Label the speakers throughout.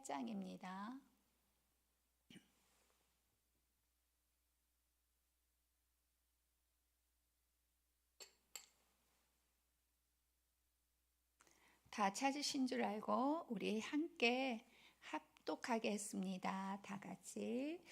Speaker 1: 8장입니다. 다 찾으신 줄 알고 우리 함께 합독하겠습니다. 다 같이.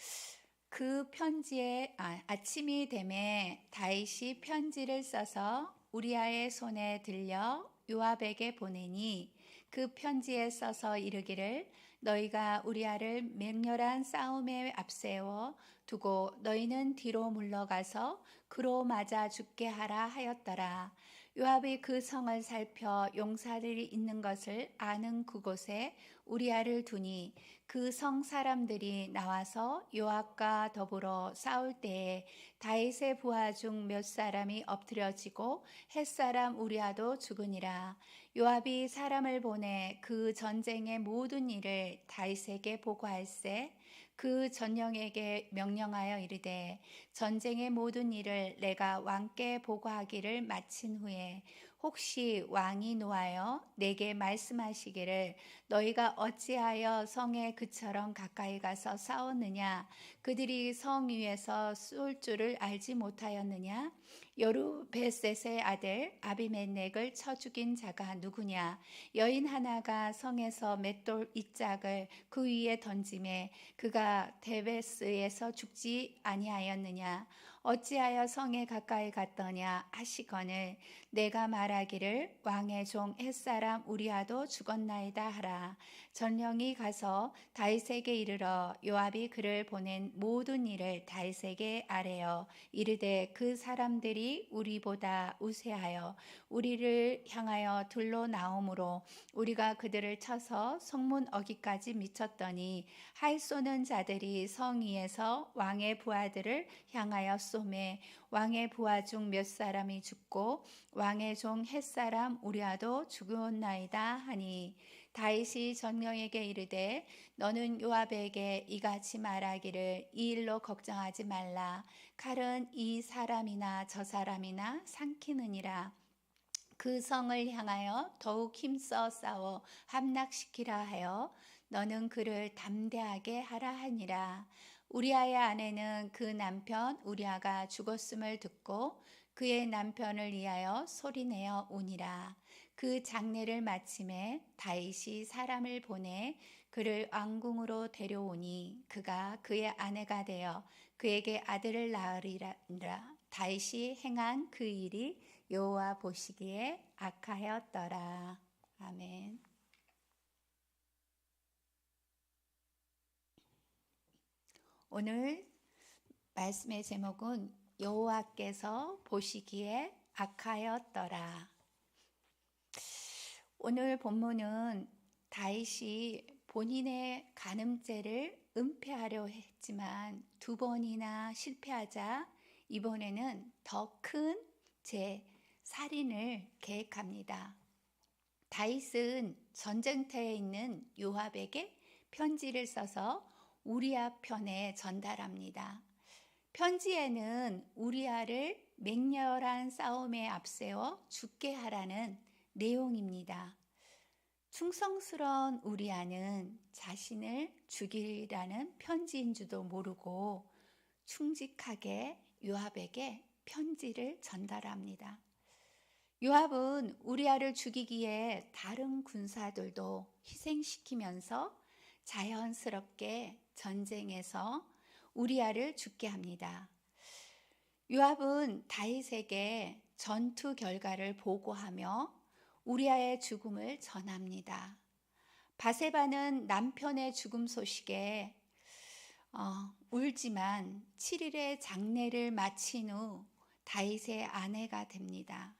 Speaker 1: 그 편지에 아침이 되매 다윗이 편지를 써서 우리아의 손에 들려 요압에게 보내니 그 편지에 써서 이르기를 너희가 우리아를 맹렬한 싸움에 앞세워 두고 너희는 뒤로 물러가서 그로 맞아 죽게 하라 하였더라. 요압이 그 성을 살펴 용사들이 있는 것을 아는 그곳에 우리아를 두니 그 성 사람들이 나와서 요압과 더불어 싸울 때에 다윗의 부하 중 몇 사람이 엎드려지고 햇사람 우리아도 죽으니라. 요압이 사람을 보내 그 전쟁의 모든 일을 다윗에게 보고할세 그 전령에게 명령하여 이르되 전쟁의 모든 일을 내가 왕께 보고하기를 마친 후에 혹시 왕이 노하여 내게 말씀하시기를 너희가 어찌하여 성에 그처럼 가까이 가서 싸웠느냐 그들이 성 위에서 쏠 줄을 알지 못하였느냐 여루베셋의 아들 아비멜렉을 쳐 죽인 자가 누구냐 여인 하나가 성에서 맷돌 이짝을 그 위에 던짐에 그가 데베스에서 죽지 아니하였느냐 어찌하여 성에 가까이 갔더냐 하시거늘 내가 말하기를 왕의 종 햇사람 우리아도 죽었나이다 하라. 전령이 가서 다윗에게 이르러 요압이 그를 보낸 모든 일을 다윗에게 아뢰어 이르되 그 사람들이 우리보다 우세하여 우리를 향하여 둘러 나오므로 우리가 그들을 쳐서 성문 어기까지 미쳤더니 활 쏘는 자들이 성 위에서 왕의 부하들을 향하여 쏘매 왕의 부하 중 몇 사람이 죽고 왕의 종 햇사람 우리아도 죽었나이다 하니 다윗이 전령에게 이르되 너는 요압에게 이같이 말하기를 이 일로 걱정하지 말라 칼은 이 사람이나 저 사람이나 삼키느니라 그 성을 향하여 더욱 힘써 싸워 함락시키라 하여 너는 그를 담대하게 하라 하니라. 우리아의 아내는 그 남편 우리아가 죽었음을 듣고 그의 남편을 위하여 소리내어 우니라. 그 장례를 마침에 다윗이 사람을 보내 그를 왕궁으로 데려오니 그가 그의 아내가 되어 그에게 아들을 낳으리라. 다윗이 행한 그 일이 여호와 보시기에 악하였더라. 아멘. 오늘 말씀의 제목은 여호와께서 보시기에 악하였더라. 오늘 본문은 다윗이 본인의 간음죄를 은폐하려 했지만 두 번이나 실패하자 이번에는 더 큰 살인을 계획합니다. 다윗은 전쟁터에 있는 요압에게 편지를 써서 우리아 편에 전달합니다. 편지에는 우리아를 맹렬한 싸움에 앞세워 죽게 하라는 내용입니다. 충성스러운 우리아는 자신을 죽이라는 편지인 줄도 모르고 충직하게 요압에게 편지를 전달합니다. 요압은 우리아를 죽이기에 다른 군사들도 희생시키면서 자연스럽게 전쟁에서 우리아를 죽게 합니다. 요압은 다윗에게 전투 결과를 보고하며 우리아의 죽음을 전합니다. 바세바는 남편의 죽음 소식에 울지만 7일의 장례를 마친 후 다윗의 아내가 됩니다.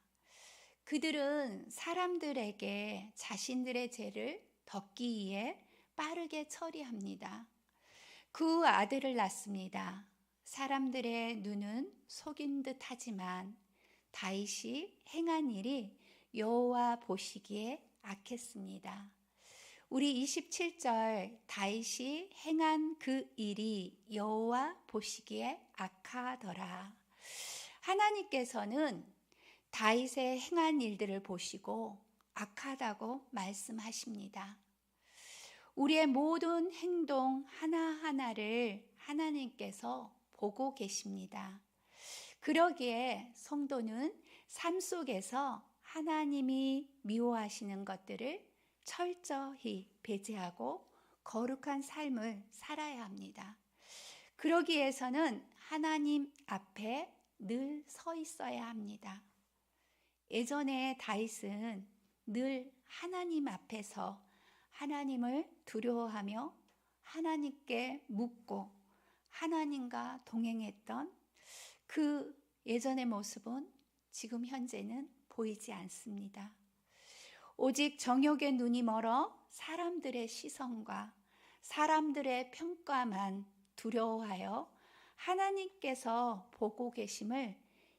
Speaker 1: 그들은 사람들에게 자신들의 죄를 덮기 위해 빠르게 처리합니다. 그 아들을 낳습니다. 사람들의 눈은 속인 듯 하지만 다윗이 행한 일이 여호와 보시기에 악했습니다. 우리 27절 다윗이 행한 그 일이 여호와 보시기에 악하더라. 하나님께서는 다윗의 행한 일들을 보시고 악하다고 말씀하십니다. 우리의 모든 행동 하나하나를 하나님께서 보고 계십니다. 그러기에 성도는 삶 속에서 하나님이 미워하시는 것들을 철저히 배제하고 거룩한 삶을 살아야 합니다. 그러기 위해서는 하나님 앞에 늘 서 있어야 합니다. 예전에 다윗은 늘 하나님 앞에서 하나님을 두려워하며 하나님께 묻고 하나님과 동행했던 그 예전의 모습은 지금 현재는 보이지 않습니다. 오직 정욕의 눈이 멀어 사람들의 시선과 사람들의 평가만 두려워하여 하나님께서 보고 계심을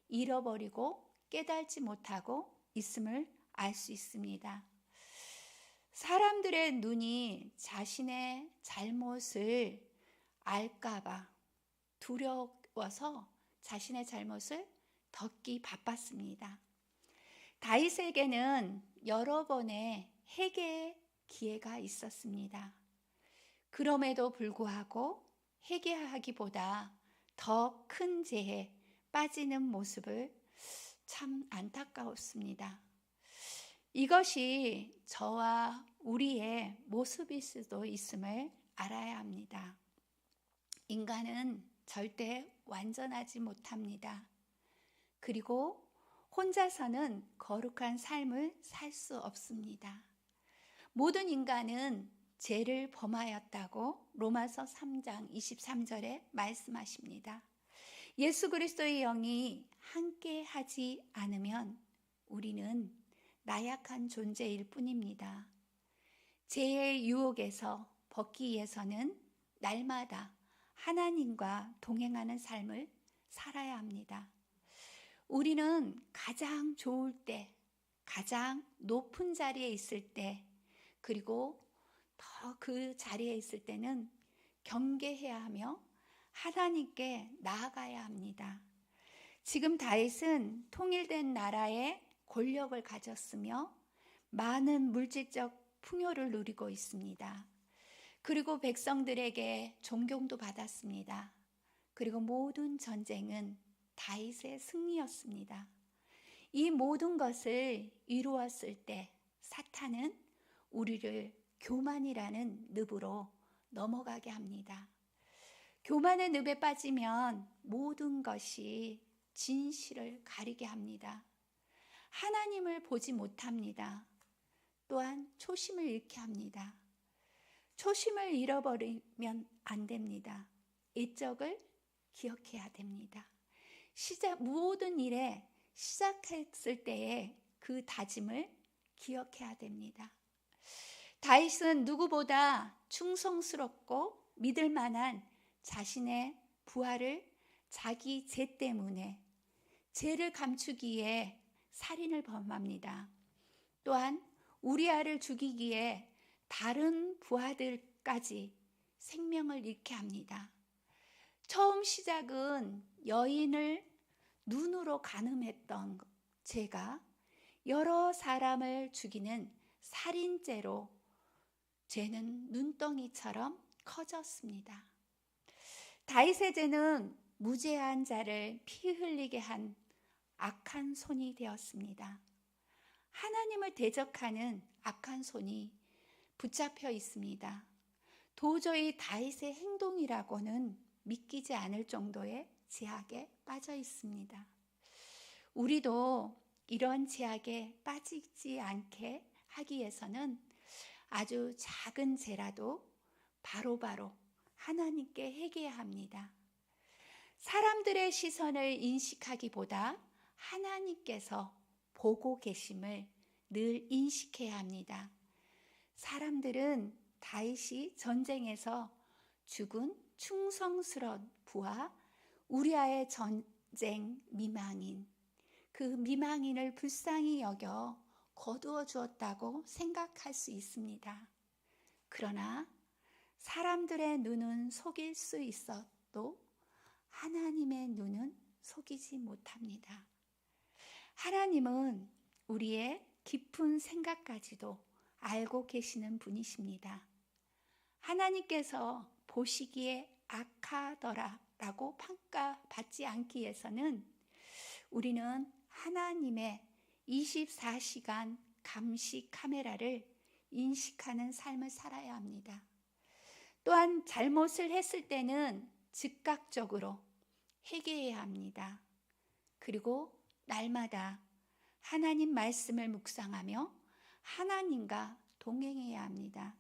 Speaker 1: 잃어버리고 깨달지 못하고 있음을 알 수 있습니다. 사람들의 눈이 자신의 잘못을 알까봐 두려워서 자신의 잘못을 덮기 바빴습니다. 다윗에게는 여러 번의 회개의 기회가 있었습니다. 그럼에도 불구하고 회개하기보다 더 큰 죄에 빠지는 모습을 참 안타까웠습니다. 이것이 저와 우리의 모습일 수도 있음을 알아야 합니다. 인간은 절대 완전하지 못합니다. 그리고 혼자서는 거룩한 삶을 살 수 없습니다. 모든 인간은 죄를 범하였다고 로마서 3장 23절에 말씀하십니다. 예수 그리스도의 영이 함께 하지 않으면 우리는 나약한 존재일 뿐입니다. 죄의 유혹에서 벗기 위해서는 날마다 하나님과 동행하는 삶을 살아야 합니다. 우리는 가장 좋을 때, 가장 높은 자리에 있을 때, 그리고 더 그 자리에 있을 때는 경계해야 하며 하나님께 나아가야 합니다. 지금 다윗은 통일된 나라의 권력을 가졌으며 많은 물질적 풍요를 누리고 있습니다. 그리고 백성들에게 존경도 받았습니다. 그리고 모든 전쟁은 다윗의 승리였습니다. 이 모든 것을 이루었을 때 사탄은 우리를 교만이라는 늪으로 넘어가게 합니다. 교만의 늪에 빠지면 모든 것이 진실을 가리게 합니다. 하나님을 보지 못합니다. 또한 초심을 잃게 합니다. 초심을 잃어버리면 안 됩니다. 옛적을 기억해야 됩니다. 모든 일에 시작했을 때의 그 다짐을 기억해야 됩니다. 다윗은 누구보다 충성스럽고 믿을 만한 자신의 부하를 자기 죄 때문에 죄를 감추기에 살인을 범합니다. 또한 우리아를 죽이기에 다른 부하들까지 생명을 잃게 합니다. 처음 시작은 여인을 눈으로 간음했던 죄가 여러 사람을 죽이는 살인죄로 죄는 눈덩이처럼 커졌습니다. 다윗의 죄는 무죄한 자를 피 흘리게 한 악한 손이 되었습니다. 하나님을 대적하는 악한 손이 붙잡혀 있습니다. 도저히 다윗의 행동이라고는 믿기지 않을 정도의 죄악에 빠져 있습니다. 우리도 이런 죄악에 빠지지 않게 하기 위해서는 아주 작은 죄라도 바로바로 하나님께 회개해야 합니다. 사람들의 시선을 인식하기보다 하나님께서 보고 계심을 늘 인식해야 합니다. 사람들은 다윗이 전쟁에서 죽은 충성스러운 부하 우리아의 전쟁 미망인, 그 미망인을 불쌍히 여겨 거두어 주었다고 생각할 수 있습니다. 그러나 사람들의 눈은 속일 수 있어도 하나님의 눈은 속이지 못합니다. 하나님은 우리의 깊은 생각까지도 알고 계시는 분이십니다. 하나님께서 보시기에 악하더라라고 평가받지 않기 위해서는 우리는 하나님의 24시간 감시 카메라를 인식하는 삶을 살아야 합니다. 또한 잘못을 했을 때는 즉각적으로 회개해야 합니다. 그리고 날마다 하나님 말씀을 묵상하며 하나님과 동행해야 합니다.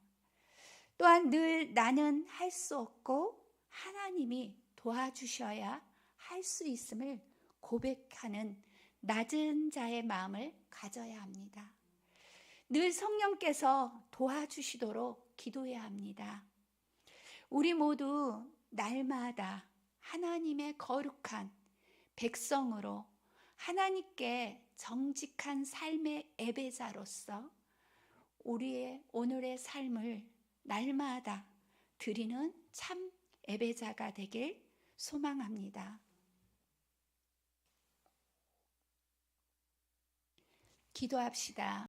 Speaker 1: 또한 늘 나는 할 수 없고 하나님이 도와주셔야 할 수 있음을 고백하는 낮은 자의 마음을 가져야 합니다. 늘 성령께서 도와주시도록 기도해야 합니다. 우리 모두 날마다 하나님의 거룩한 백성으로 하나님께 정직한 삶의 예배자로서 우리의 오늘의 삶을 날마다 드리는 참 예배자가 되길 소망합니다. 기도합시다.